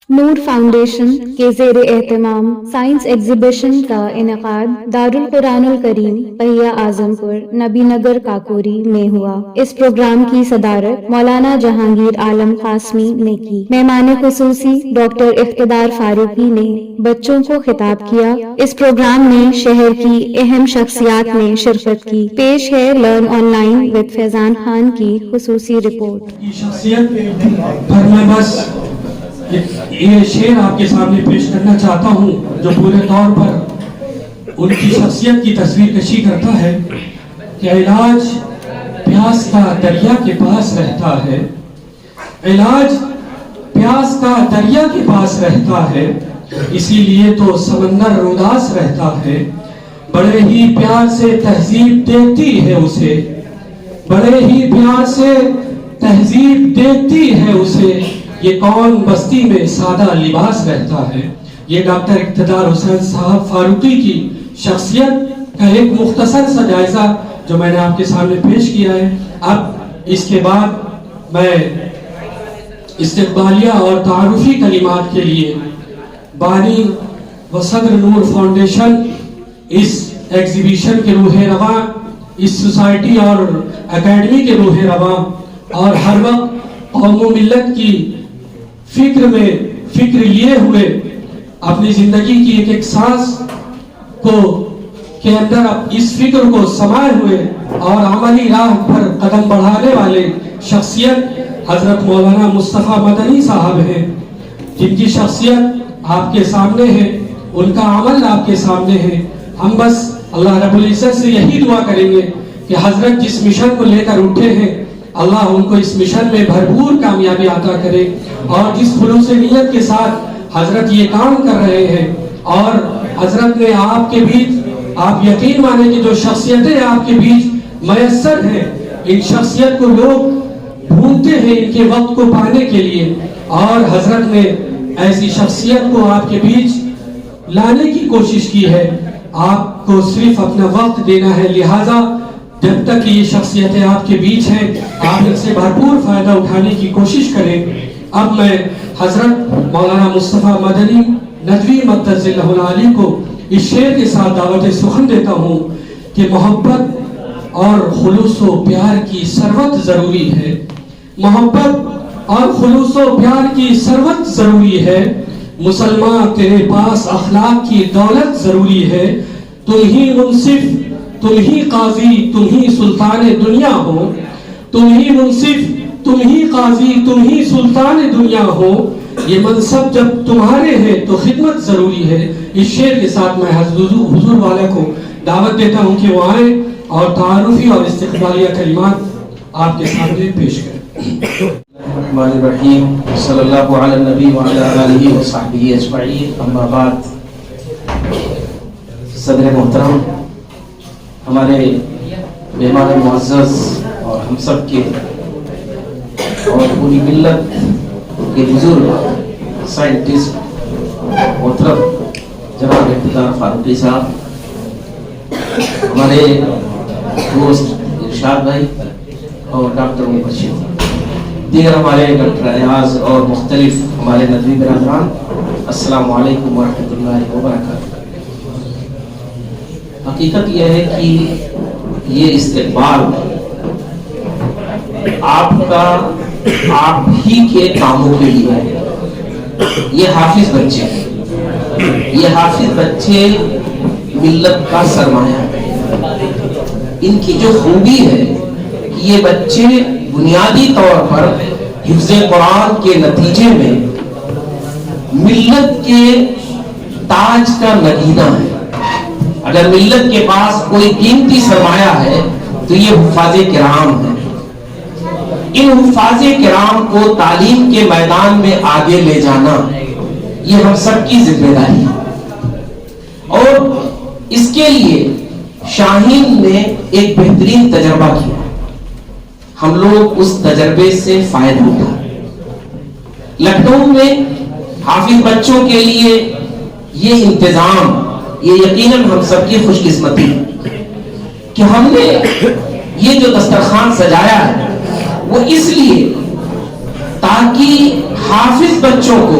نور foundation کے زیر اہتمام سائنس ایگزیبیشن کا انعقاد دارالقرآن الکریم پہیہ اعظم پور نبی نگر کاکوری میں ہوا۔ اس پروگرام کی صدارت مولانا جہانگیر عالم قاسمی نے کی۔ مہمان خصوصی ڈاکٹر اقتدار فاروقی نے بچوں کو خطاب کیا۔ اس پروگرام میں شہر کی اہم شخصیات نے شرکت کی۔ پیش ہے لرن آن لائن وتھ فیضان خان کی خصوصی رپورٹ۔ یہ شعر آپ کے سامنے پیش کرنا چاہتا ہوں جو پورے طور پر ان کی شخصیت کی تصویر کشی کرتا ہے کہ علاج پیاس کا دریا کے پاس رہتا ہے، علاج پیاس کا دریا کے پاس رہتا ہے، اسی لیے تو سمندر اداس رہتا ہے۔ بڑے ہی پیار سے تہذیب دیتی ہے اسے، بڑے ہی پیار سے تہذیب دیتی ہے اسے، یہ کون بستی میں سادہ لباس رہتا ہے۔ یہ ڈاکٹر اقتدار حسین صاحب فاروقی کی شخصیت کا ایک مختصر سا جائزہ جو میں نے آپ کے سامنے پیش کیا ہے۔ اب اس کے بعد میں استقبالیہ اور تعارفی کلمات کے لیے بانی و صدر نور فاؤنڈیشن، اس ایگزیبیشن کے روح رواں، اس سوسائٹی اور اکیڈمی کے روح رواں، اور ہر وقت قوم و ملت کی فکر لیے ہوئے اپنی زندگی کی ایک ایک سانس کے اندر اس فکر کو سمائے ہوئے اور عملی راہ پر قدم بڑھانے والے شخصیت حضرت مولانا مصطفیٰ مدنی صاحب ہیں، جن کی شخصیت آپ کے سامنے ہے، ان کا عمل آپ کے سامنے ہے۔ ہم بس اللہ رب العزت سے یہی دعا کریں گے کہ حضرت جس مشن کو لے کر اٹھے ہیں، اللہ ان کو اس مشن میں بھرپور کامیابی عطا کرے، اور جس خلوص نیت کے ساتھ حضرت یہ کام کر رہے ہیں، اور حضرت نے آپ کے بیچ، آپ یقین مانیں کہ جو شخصیتیں آپ کے بیچ میسر ہیں، ان شخصیت کو لوگ ڈھونڈتے ہیں ان کے وقت کو پانے کے لیے، اور حضرت نے ایسی شخصیت کو آپ کے بیچ لانے کی کوشش کی ہے۔ آپ کو صرف اپنا وقت دینا ہے، لہٰذا جب تک یہ شخصیتیں آپ کے بیچ ہیں، آپ ان سے بھرپور فائدہ اٹھانے کی کوشش کریں۔ اب میں حضرت مولانا مصطفیٰ مدنی ندوی مقدس اللہ العالی کو اس شعر کے ساتھ دعوت سخن دیتا ہوں کہ محبت اور خلوص و پیار کی ثروت ضروری ہے، محبت اور خلوص و پیار کی ثروت ضروری ہے، مسلمان تیرے پاس اخلاق کی دولت ضروری ہے، تم ہی منصف، تم ہی قاضی، تم ہی سلطان دنیا ہو، تم ہی منصف، تم ہی قاضی، تم ہی سلطان دنیا ہو، یہ منصب جب تمہارے ہیں تو خدمت ضروری ہے۔ اس شعر کے ساتھ میں حضور والا کو دعوت دیتا ہوں کہ وہ آئیں اور تعارفی اور استقبالیہ کلمات آپ کے سامنے پیش کریں۔ الرحمن الرحیم، صلی اللہ علی النبی وعلی آلہ وصحبہ اجمعین، اما بعد۔ صدر محترم، ہمارے مہمان معزز اور ہم سب کے اور پوری ملت کے بزرگ سائنٹسٹ محترم جناب اقتدار فاروقی صاحب، ہمارے دوست ارشاد بھائی اور ڈاکٹر مبشر، دیگر ہمارے ڈاکٹر ایاز اور مختلف ہمارے ندوی برادران، السلام علیکم ورحمۃ اللہ وبرکاتہ۔ حقیقت یہ ہے کہ یہ استقبال آپ کا، آپ ہی کے کاموں کے لیے ہے۔ یہ حافظ بچے ہیں، یہ حافظ بچے ملت کا سرمایہ ہے۔ ان کی جو خوبی ہے کہ یہ بچے بنیادی طور پر حفظ قرآن کے نتیجے میں ملت کے تاج کا نگینہ ہے۔ اگر ملت کے پاس کوئی قیمتی سرمایہ ہے تو یہ حفاظ کرام ہے۔ ان حفاظ کرام کو تعلیم کے میدان میں آگے لے جانا یہ ہم سب کی ذمہ داری ہے، اور اس کے لیے شاہین نے ایک بہترین تجربہ کیا، ہم لوگ اس تجربے سے فائدہ اٹھائیں۔ لکھنؤ میں حافظ بچوں کے لیے یہ انتظام، یہ یقیناً ہم سب کی خوش قسمتی ہے کہ ہم نے یہ جو دسترخوان سجایا ہے وہ اس لیے تاکہ حافظ بچوں کو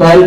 12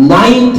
9th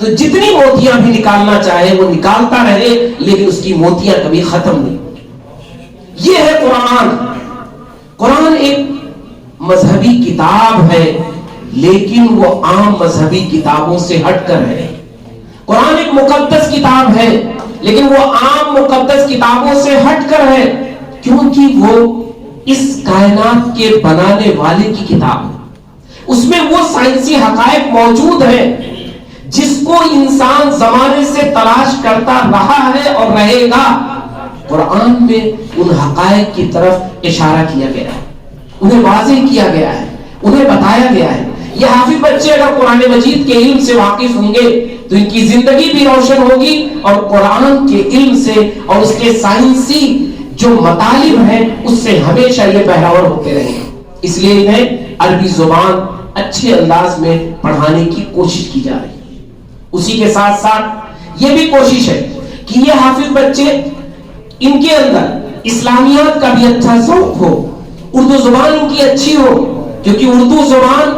تو جتنی موتیاں بھی نکالنا چاہے وہ نکالتا رہے، لیکن اس کی موتیاں کبھی ختم نہیں۔ یہ ہے قرآن۔ قرآن ایک مذہبی کتاب ہے، لیکن وہ عام مذہبی کتابوں سے ہٹ کر ہے۔ قرآن ایک مقدس کتاب ہے، لیکن وہ عام مقدس کتابوں سے ہٹ کر ہے، کیونکہ وہ اس کائنات کے بنانے والے کی کتاب ہے۔ اس میں وہ سائنسی حقائق موجود ہیں جس کو انسان زمانے سے تلاش کرتا رہا ہے اور رہے گا۔ قرآن میں ان حقائق کی طرف اشارہ کیا گیا ہے، انہیں واضح کیا گیا ہے، انہیں بتایا گیا ہے۔ یہ حافظ بچے اگر قرآن مجید کے علم سے واقف ہوں گے تو ان کی زندگی بھی روشن ہوگی، اور قرآن کے علم سے اور اس کے سائنسی جو مطالب ہیں اس سے ہمیشہ یہ بہراور ہوتے رہیں گے۔ اس لیے انہیں عربی زبان اچھے انداز میں پڑھانے کی کوشش کی جا رہی ہے۔ اسی کے ساتھ ساتھ یہ بھی کوشش ہے کہ یہ حافظ بچے ان کے اندر اسلامیات کا بھی اچھا ذوق ہو، اردو زبان ان کی اچھی ہو، کیونکہ اردو زبان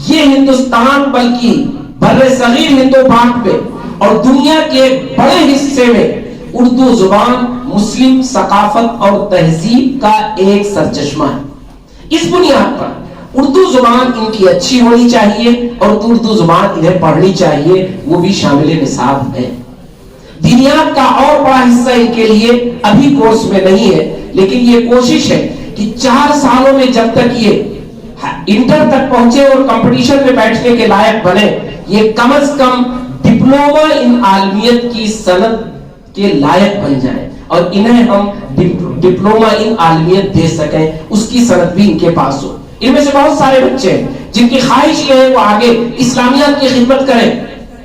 یہ ہندوستان بلکہ بر صغیر ہند و پاک میں اور دنیا کے بڑے حصے میں اردو زبان مسلم ثقافت اور تہذیب کا ایک سرچشمہ ہے۔ اس بنیاد پر اردو زبان ان کی اچھی ہونی چاہیے اور اردو زبان انہیں پڑھنی چاہیے، وہ بھی شامل نصاب ہے۔ دینیات کا اور بڑا حصہ ان کے لیے ابھی کورس میں نہیں ہے، لیکن یہ کوشش ہے کہ 4 سالوں میں جب تک یہ انٹر تک پہنچے اور کمپٹیشن میں بیٹھنے کے لائق بنے، یہ کم از کم ڈپلوما ان عالمیت کی سند کے لائق بن جائیں اور انہیں ہم ڈپلوما ان عالمیت دے سکیں، اس کی سند بھی ان کے پاس ہو۔ ان میں سے بہت سارے بچے ہیں جن کی خواہش یہ ہے وہ آگے اسلامیات کی خدمت کریں،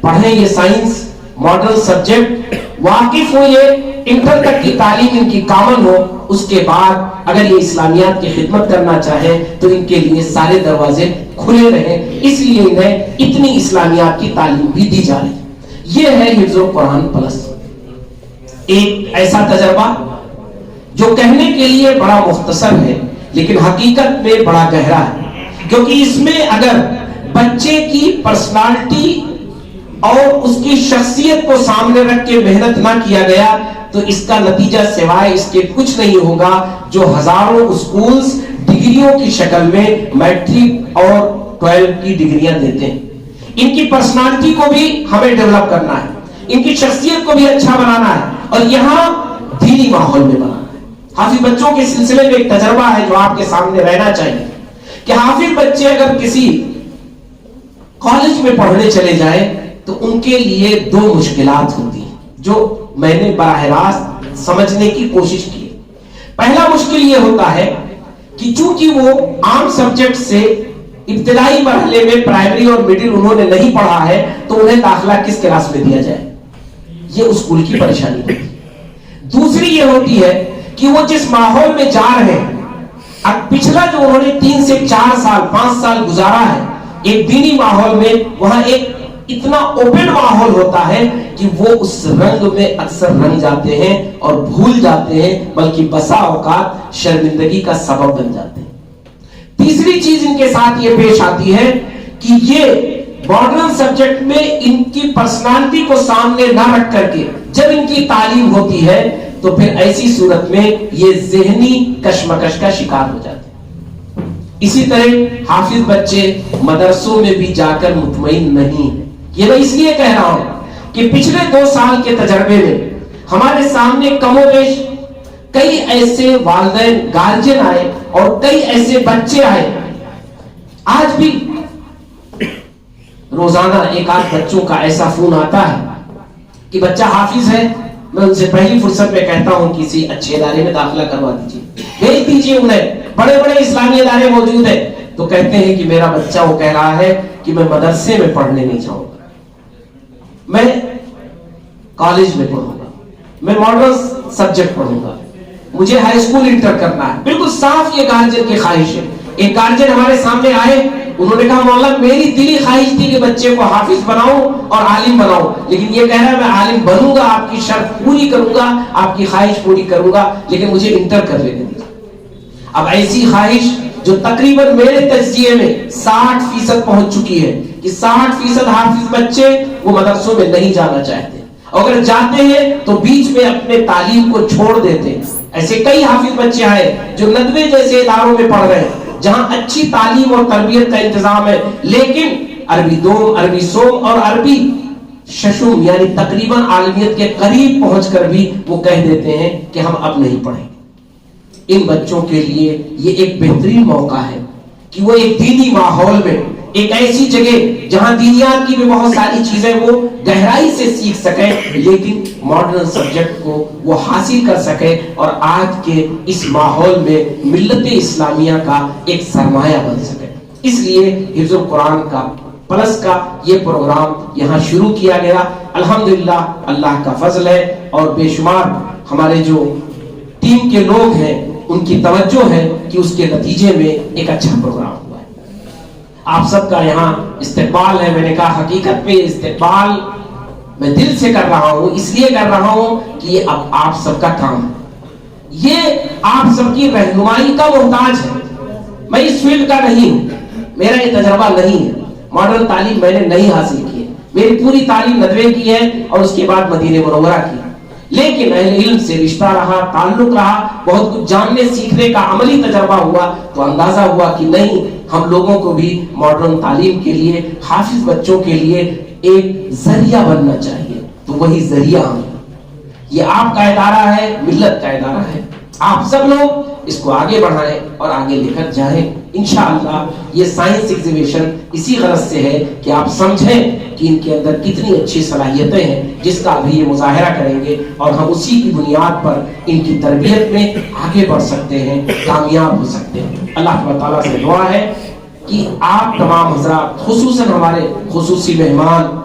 پڑھیں یہ سائنس ماڈل سبجیکٹ، واقف ہو، یہ انٹر تک کی تعلیم ان کی کامن ہو، اس کے بعد اگر یہ اسلامیات کی خدمت کرنا چاہے تو ان کے لیے سارے دروازے کھلے رہیں۔ اس لیے انہیں اتنی اسلامیات کی تعلیم بھی دی جا رہی۔ یہ ہے حفظ القرآن پلس، ایک ایسا تجربہ جو کہنے کے لیے بڑا مختصر ہے لیکن حقیقت میں بڑا گہرا ہے، کیونکہ اس میں اگر بچے کی پرسنالٹی اور اس کی شخصیت کو سامنے رکھ کے محنت نہ کیا گیا تو اس کا نتیجہ سوائے اس کے کچھ نہیں ہوگا جو ہزاروں اسکولز ڈگریوں کی شکل میں میٹرک اور 12 کی ڈگریاں دیتے ہیں۔ ان کی پرسنالٹی کو بھی ہمیں ڈیولپ کرنا ہے، ان کی شخصیت کو بھی اچھا بنانا ہے اور یہاں دینی ماحول میں بنانا ہے۔ حافظ بچوں کے سلسلے میں ایک تجربہ ہے جو آپ کے سامنے رہنا چاہیے کہ حافظ بچے اگر کسی کالج میں پڑھنے چلے جائیں تو ان کے لیے 2 مشکلات ہوتی ہیں جو میں نے براہ راست سمجھنے کی کوشش کی۔ پہلا مشکل یہ ہوتا ہے کہ چونکہ وہ عام سبجیکٹ سے ابتدائی مرحلے میں پرائمری اور مڈل انہوں نے نہیں پڑھا ہے تو انہیں داخلہ کس کلاس میں دیا جائے، یہ اسکول کی پریشانی ہوتی ہے۔ دوسری یہ ہوتی ہے کہ وہ جس ماحول میں جا رہے ہیں، اب پچھلا جو انہوں نے 3 سے 4 سال 5 سال گزارا ہے ایک دینی ماحول میں، وہاں ایک اتنا اوپن ماحول ہوتا ہے کہ وہ اس رنگ میں اکثر رنگ جاتے ہیں اور بھول جاتے ہیں، بلکہ بسا اوقات شرمندگی کا سبب بن جاتے ہیں۔ تیسری چیز ان کے ساتھ یہ پیش آتی ہے کہ یہ ماڈرن سبجیکٹ میں ان کی پرسنالٹی کو سامنے نہ رکھ کر کے جب ان کی تعلیم ہوتی ہے تو پھر ایسی صورت میں یہ ذہنی کشمکش کا شکار ہو جاتے ہیں۔ اسی طرح حافظ بچے مدرسوں میں بھی جا کر مطمئن نہیں، یہ میں اس لیے کہہ رہا ہوں کہ پچھلے 2 سال کے تجربے میں ہمارے سامنے کم و بیش کئی ایسے والدین گارجین آئے اور کئی ایسے بچے آئے، آج بھی روزانہ 1-8 بچوں کا ایسا فون آتا ہے کہ بچہ حافظ ہے، میں ان سے پہلی فرصت میں کہتا ہوں کسی اچھے ادارے میں داخلہ کروا دیجیے، بھیج دیجیے انہیں، بڑے بڑے اسلامی ادارے موجود ہیں، تو کہتے ہیں کہ میرا بچہ وہ کہہ رہا ہے کہ میں مدرسے میں پڑھنے نہیں چاہوں گا، میں کالج میں پڑھوں گا، میں ماڈرن سبجیکٹ پڑھوں گا، مجھے ہائی اسکول انٹر کرنا ہے۔ بالکل صاف یہ گارجین کی خواہش ہے۔ ایک گارجین ہمارے سامنے آئے، انہوں نے کہا مولانا میری دلی خواہش تھی کہ بچے کو حافظ بناؤں اور عالم بناؤں، لیکن یہ کہہ رہا ہے میں عالم بنوں گا، آپ کی شرط پوری کروں گا، آپ کی خواہش پوری کروں گا، لیکن مجھے انٹر کر لینے دیجیے۔ اب ایسی خواہش جو تقریباً میرے تجزیے میں 60% پہنچ چکی ہے کہ 60% حافظ بچے وہ مدرسوں میں نہیں جانا چاہتے، اگر جاتے ہیں تو بیچ میں اپنے تعلیم کو چھوڑ دیتے ہیں. ایسے کئی حافظ بچے آئے جو ندوے جیسے اداروں میں پڑھ رہے ہیں جہاں اچھی تعلیم اور تربیت کا انتظام ہے، لیکن عربی دوم، عربی سوم اور عربی ششم یعنی تقریباً عالمیت کے قریب پہنچ کر بھی وہ کہہ دیتے ہیں کہ ہم اب نہیں پڑھیں. ان بچوں کے لیے یہ ایک بہترین موقع ہے کہ وہ ایک دینی ماحول میں، ایک ایسی جگہ جہاں دینیات کی بھی بہت ساری چیزیں وہ گہرائی سے سیکھ سکیں، لیکن ماڈرن سبجیکٹ کو وہ حاصل کر سکیں اور آج کے اس ماحول میں ملت اسلامیہ کا ایک سرمایہ بن سکے. اس لیے حفظ القرآن کا پلس کا یہ پروگرام یہاں شروع کیا گیا. الحمدللہ اللہ کا فضل ہے اور بے شمار ہمارے جو ٹیم کے لوگ ہیں ان کی توجہ ہے کہ اس کے نتیجے میں ایک اچھا پروگرام ہوا ہے. آپ سب کا یہاں استقبال ہے. میں نے کہا حقیقت میں استقبال میں دل سے کر رہا ہوں، اس لیے کر رہا ہوں کہ یہ اب آپ سب کا کام ہے، یہ آپ سب کی رہنمائی کا محتاج ہے. میں اس فیلڈ کا نہیں ہوں، میرا یہ تجربہ نہیں ہے، ماڈرن تعلیم میں نے نہیں حاصل کی ہے. میری پوری تعلیم ندوے کی ہے اور اس کے بعد مدینہ منورہ کی، لیکن اہل علم سے رشتہ رہا، تعلق رہا، بہت کچھ جاننے سیکھنے کا عملی تجربہ ہوا تو اندازہ ہوا کہ نہیں، ہم لوگوں کو بھی ماڈرن تعلیم کے لیے، حافظ بچوں کے لیے ایک ذریعہ بننا چاہیے. تو وہی ذریعہ ہم، یہ آپ کا ادارہ ہے، ملت کا ادارہ ہے. آپ سب لوگ اس کو آگے بڑھائیں اور آگے لے کر جائیں. انشاءاللہ یہ سائنس ایگزیبیشن اسی غرض سے ہے کہ آپ سمجھیں کہ ان کے اندر کتنی اچھی صلاحیتیں ہیں جس کا ابھی یہ مظاہرہ کریں گے اور ہم اسی کی بنیاد پر ان کی تربیت میں آگے بڑھ سکتے ہیں، کامیاب ہو سکتے ہیں. اللہ تعالیٰ سے دعا ہے کہ آپ تمام حضرات، خصوصاً ہمارے خصوصی مہمان،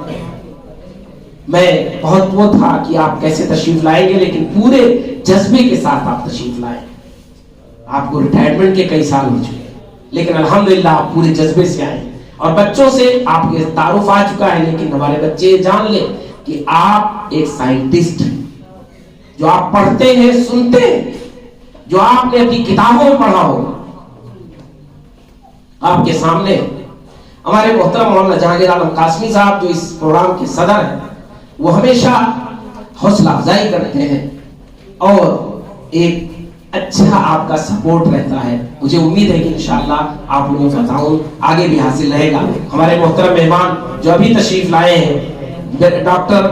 میں بہت وہ تھا کہ آپ کیسے تشریف لائیں گے، لیکن پورے جذبے کے ساتھ آپ تشریف لائیں. آپ کو ریٹائرمنٹ کے کئی سال ہو چکے ہیں، لیکن الحمدللہ آپ پورے جذبے سے آئے اور بچوں سے آپ کے تعارف آ چکا ہے. لیکن ہمارے بچے جان لیں کہ آپ ایک سائنٹسٹ ہیں. جو آپ پڑھتے ہیں، سنتے ہیں، جو آپ نے اپنی کتابوں میں پڑھا ہوگا، آپ کے سامنے. ہمارے محترم مولانا جہانگیر عالم قاسمی صاحب جو اس پروگرام کے صدر ہیں، وہ ہمیشہ حوصلہ افزائی کرتے ہیں اور ایک اچھا آپ کا سپورٹ رہتا ہے. مجھے امید ہے کہ انشاءاللہ آپ لوگوں کا تعاون آگے بھی حاصل رہے گا. ہمارے محترم مہمان جو ابھی تشریف لائے ہیں، ڈاکٹر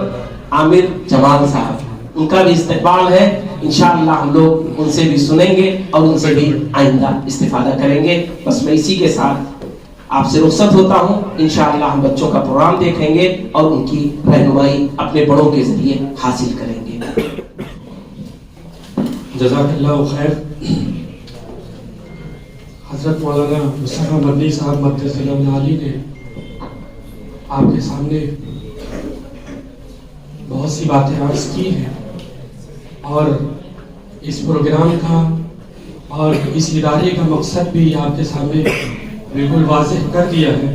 عامر جمال صاحب، ان کا بھی استقبال ہے. انشاءاللہ ہم لوگ ان سے بھی سنیں گے اور ان سے بھی آئندہ استفادہ کریں گے. بس میں اسی کے ساتھ آپ سے رخصت ہوتا ہوں. انشاءاللہ ہم بچوں کا پروگرام دیکھیں گے اور ان کی رہنمائی اپنے بڑوں کے ذریعے حاصل کریں گے. جزاک اللہ خیر. حضرت مولانا مصطفیٰ مدنی صاحب مقدس العالی نے آپ کے سامنے بہت سی باتیں عرض کی ہیں اور اس پروگرام کا اور اس ادارے کا مقصد بھی آپ کے سامنے بالکل واضح کر دیا ہے.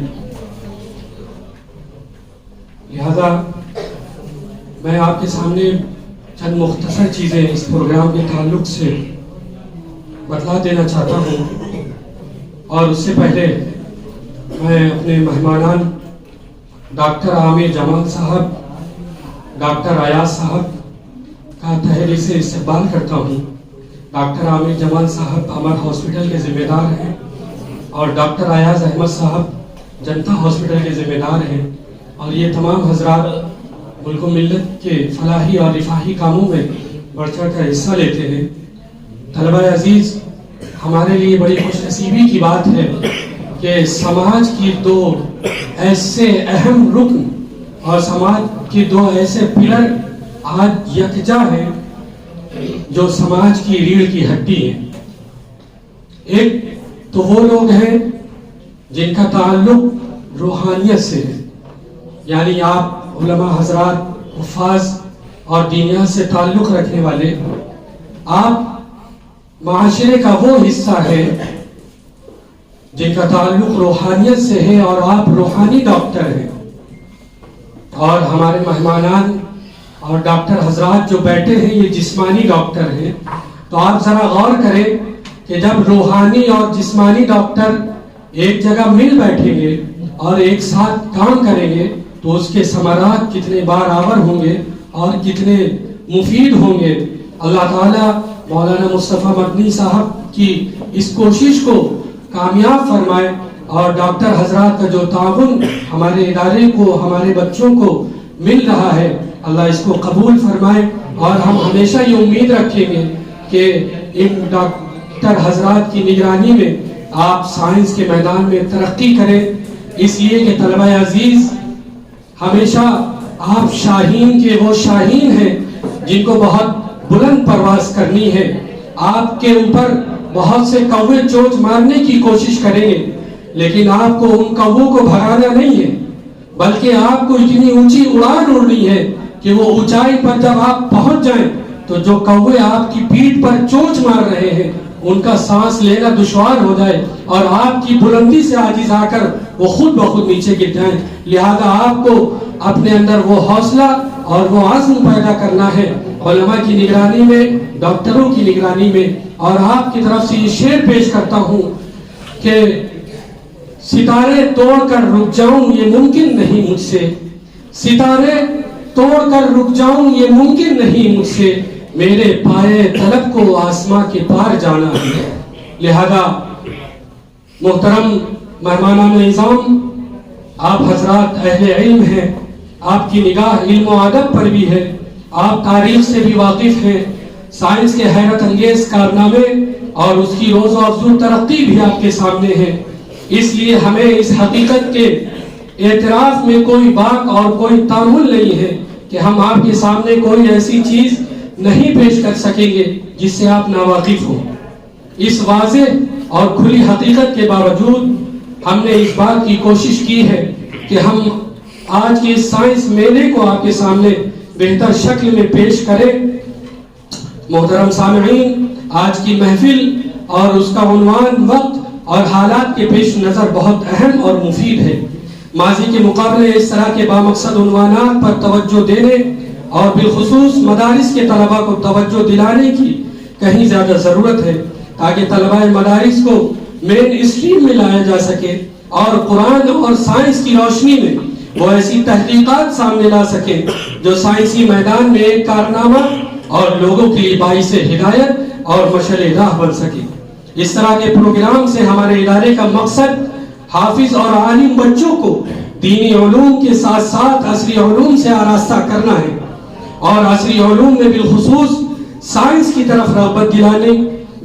لہذا میں آپ کے سامنے چند مختصر چیزیں اس پروگرام کے تعلق سے بتلا دینا چاہتا ہوں. اور اس سے پہلے میں اپنے مہمانان ڈاکٹر عامر جمال صاحب، ڈاکٹر ایاز صاحب کا تہہ دل سے استقبال کرتا ہوں. ڈاکٹر عامر جمال صاحب ہمارے ہاسپٹل کے ذمہ دار ہیں اور ڈاکٹر ایاز احمد صاحب جنتا ہاسپٹل کے ذمہ دار ہیں. اور یہ تمام حضرات ملک و ملت کے فلاحی اور رفاہی کاموں میں بڑھ چڑھ کر حصہ لیتے ہیں. طلبہ عزیز، ہمارے لیے بڑی خوش نصیبی کی بات ہے کہ سماج کی دو ایسے اہم رکن اور سماج کے دو ایسے پلر آج یکجا ہیں جو سماج کی ریڑھ کی ہڈی ہیں. ایک تو وہ لوگ ہیں جن کا تعلق روحانیت سے ہے، یعنی آپ علماء حضرات، حفاظ اور دینیات سے تعلق رکھنے والے، آپ معاشرے کا وہ حصہ ہے جن کا تعلق روحانیت سے ہے اور آپ روحانی ڈاکٹر ہیں. اور ہمارے مہمانان اور ڈاکٹر حضرات جو بیٹھے ہیں یہ جسمانی ڈاکٹر ہیں. تو آپ ذرا غور کریں کہ جب روحانی اور جسمانی ڈاکٹر ایک جگہ مل بیٹھیں گے اور ایک ساتھ کام کریں گے تو اس کے ثمرات کتنے بار آور ہوں گے اور کتنے مفید ہوں گے. اللہ تعالیٰ مولانا مصطفیٰ مدنی صاحب کی اس کوشش کو کامیاب فرمائے اور ڈاکٹر حضرات کا جو تعاون ہمارے ادارے کو ہمارے بچوں کو مل رہا ہے اللہ اس کو قبول فرمائے. اور ہم ہمیشہ یہ امید رکھیں گے کہ ان ڈاکٹر حضرات کی نگرانی میں آپ سائنس کے میدان میں ترقی کریں, اس لیے کہ طلبہ عزیز ہمیشہ آپ شاہین کے وہ شاہین ہیں جن کو بہت بلند پرواز کرنی ہے. آپ کے اوپر بہت سے کوے چوچ مارنے کی کوشش کریں گے لیکن آپ کو ان کووں کو بھگانا نہیں ہے بلکہ آپ کو اتنی اونچی اڑان اڑنی ہے کہ وہ اونچائی پر جب آپ پہنچ جائیں تو جو کوے آپ کی پیٹھ پر چوچ مار رہے ہیں ان کا سانس لینا دشوار ہو جائے اور آپ کی بلندی سے عاجز آ کر وہ خود بخود نیچے گر جائیں. لہذا آپ کو اپنے اندر وہ حوصلہ اور وہ عزم پیدا کرنا ہے علماء کی نگرانی میں, ڈاکٹروں کی نگرانی میں. اور آپ کی طرف سے یہ شعر پیش کرتا ہوں کہ ستارے توڑ کر رک جاؤں یہ ممکن نہیں مجھ سے, ستارے توڑ کر رک جاؤں یہ ممکن نہیں مجھ سے, میرے پائے طلب کو آسماں کے پار جانا ہے. لہذا محترم مہمانان نظام, آپ حضرات اہل علم ہیں, آپ کی نگاہ علم و ادب پر بھی ہے, آپ تاریخ سے بھی واقف ہیں, سائنس کے حیرت انگیز کارنامے اور اس کی روز و افزوں ترقی بھی آپ کے سامنے ہے. اس لیے ہمیں اس حقیقت کے اعتراف میں کوئی باک اور کوئی تعامل نہیں ہے کہ ہم آپ کے سامنے کوئی ایسی چیز نہیں پیش کر سکیں گے جس سے آپ ناواقف ہوں. اس واضح اور کھلی حقیقت کے باوجود ہم نے اس بات کی کوشش کی ہے کہ ہم آج کے سائنس میلے کو آپ کے سامنے بہتر شکل میں پیش کریں. محترم سامعین, آج کی محفل اور اس کا عنوان وقت اور حالات کے پیش نظر بہت اہم اور مفید ہے. ماضی کے مقابلے اس طرح کے بامقصد عنوانات پر توجہ دینے اور بالخصوص مدارس کے طلباء کو توجہ دلانے کی کہیں زیادہ ضرورت ہے تاکہ طلباء مدارس کو مین اسٹریم میں لایا جا سکے اور قرآن اور سائنس کی روشنی میں وہ ایسی تحقیقات سامنے لا سکے جو سائنسی میدان میں ایک کارنامہ اور لوگوں کے لیے باعث ہدایت اور مشعل راہ بن سکے. اس طرح کے پروگرام سے ہمارے ادارے کا مقصد حافظ اور عالم بچوں کو دینی علوم کے ساتھ ساتھ عصری علوم سے آراستہ کرنا ہے اور عصری علوم میں بالخصوص سائنس کی طرف رغبت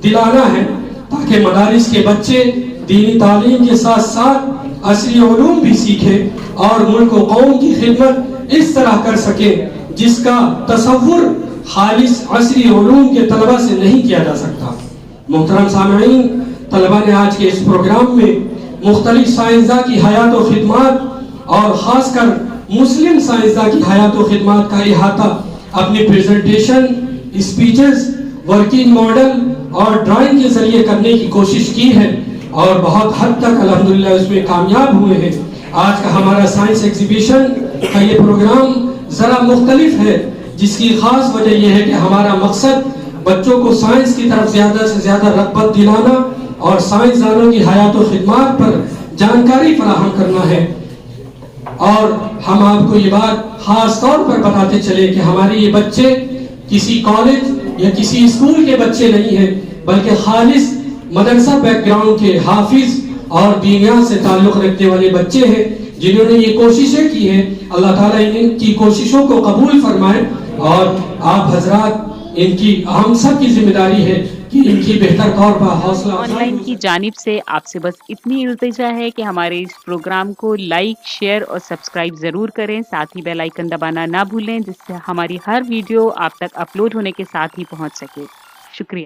دلانا ہے تاکہ مدارس کے بچے دینی تعلیم کے ساتھ ساتھ عصری علوم بھی سیکھیں اور ملک و قوم کی خدمت اس طرح کر سکیں جس کا تصور خالص عصری علوم کے طلبہ سے نہیں کیا جا سکتا. محترم سامعین, طلبہ نے آج کے اس پروگرام میں مختلف سائنسداں کی حیات و خدمات اور خاص کر مسلم سائنسداں کی حیات و خدمات کا احاطہ اپنی پریزنٹیشن, اسپیچز, ورکنگ ماڈل اور ڈرائنگ کے ذریعے کرنے کی کوشش کی ہے اور بہت حد تک الحمدللہ اس میں کامیاب ہوئے ہیں. آج کا ہمارا سائنس ایگزیبیشن کا یہ پروگرام ذرا مختلف ہے جس کی خاص وجہ یہ ہے کہ ہمارا مقصد بچوں کو سائنس کی طرف زیادہ سے زیادہ رغبت دلانا اور سائنسدانوں کی حیات و خدمات پر جانکاری فراہم کرنا ہے. اور ہم آپ کو یہ بات خاص طور پر بتاتے چلے کہ ہمارے یہ بچے کسی کالج یا کسی اسکول کے بچے نہیں ہیں بلکہ خالص مدرسہ بیک گراؤنڈ کے حافظ اور دینیات سے تعلق رکھنے والے بچے ہیں جنہوں نے یہ کوششیں کی ہیں. اللہ تعالیٰ ان کی کوششوں کو قبول فرمائے اور آپ حضرات ان کی ہم سب کی ذمہ داری ہے کہ ان کی بہتر طور پر حوصلہ آن لائن کی جانب سے آپ سے بس اتنی التجا ہے کہ ہمارے اس پروگرام کو لائک، شیئر اور سبسکرائب ضرور کریں. ساتھ ہی بیل آئیکن دبانا نہ بھولیں جس سے ہماری ہر ویڈیو آپ تک اپلوڈ ہونے کے ساتھ ہی پہنچ سکے. شکریہ.